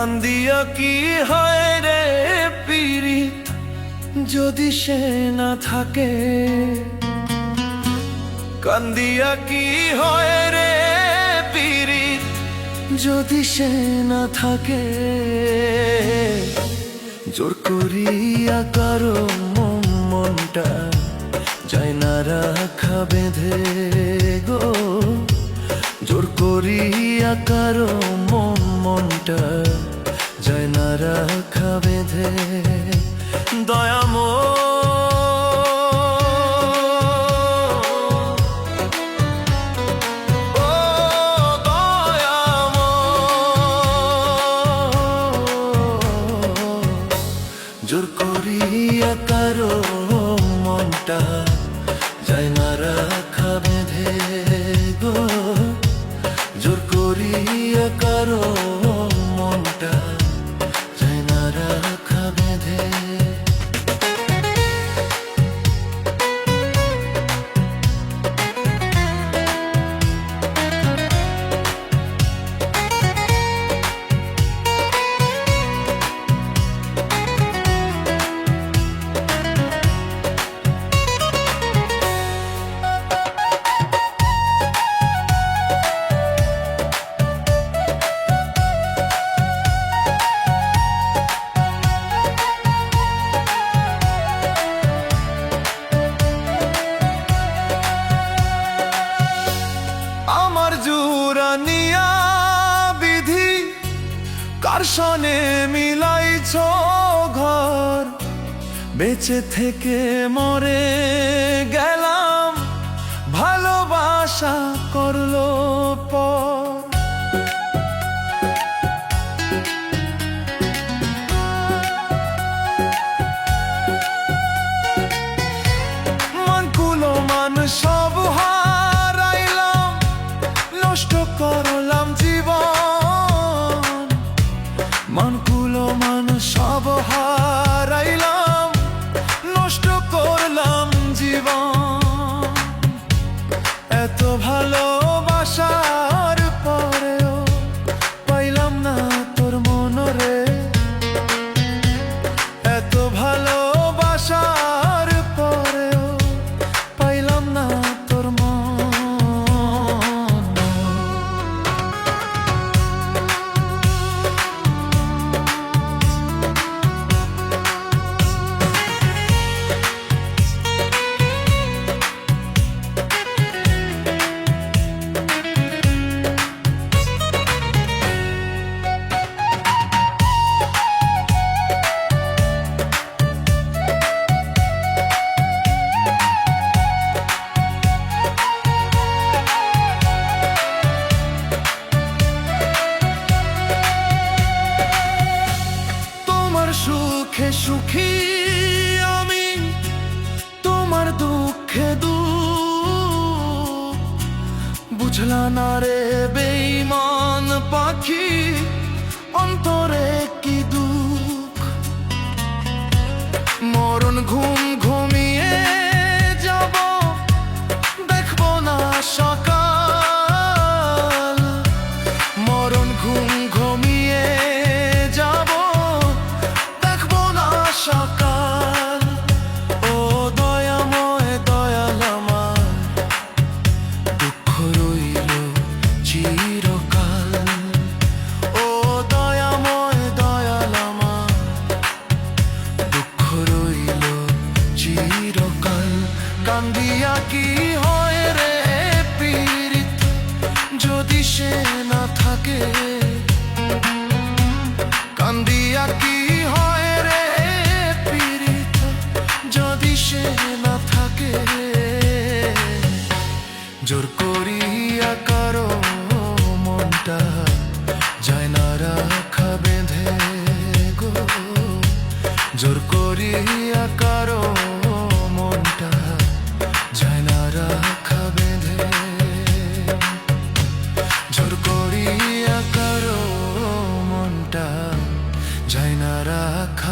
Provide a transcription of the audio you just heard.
কান্দিয়া কি হয় রে পীড়িত যদি সে না থাকে, কান্দিয়া কি হয় রে পীড়িত যদি সে না থাকে। জোর করিয়া কারো মনটা যায় না রাখা বেঁধে গো, জোর করিয়া কারো মনটা যায় না রাখা বেঁধে। দয়াময় জোর করিয়া কারো মনটা যায় না রাখা বেঁধে গো, জোর করিয়া কারো মনটা যায় না রাখা বেঁধে। জুরানিয়া বিধি কার সনে মিলাইছ ঘর, বেঁচে থেকে মরে গেলাম ভালোবাসা করলো পর। মান কুলো মান সব করলাম জীবন, মানকুলো মান সব হারাইলাম, নষ্ট করলাম জীবন। এত ভালোবাসার পরেও পাইলাম না তোর মনরে, এত ভালোবাসার পরেও পাইলাম না তোর মন। সুখে সুখী আমি, তোমার দুঃখে দুঃখ বুঝলা না রে বেঈমান পাখি, অন্তরে কি দুঃখ। মরণ ঘুম ঘুমিয়ে যাব, দেখবো না সকাল। মরণ ঘুম ঘুমিয়ে যাব, সকাল। ও দয়াময় দয়াল আমার, দুঃখ রইল চিরকাল। ও দয়াময় দয়াল আমার, দুঃখ রইল চিরকাল। কান্দিয়া কি হয় রে পীড়িত যদি সে না থাকে, কান্দিয়া কি হয় রে যদি সে না থাকে। জোর করিয়া কারো মনটা যায় না রাখা বেঁধে গো, জোর করিয়া কারো মনটা যায় না রাখা বেঁধে। জোর করিয়া কারো মনটা যায় না রাখা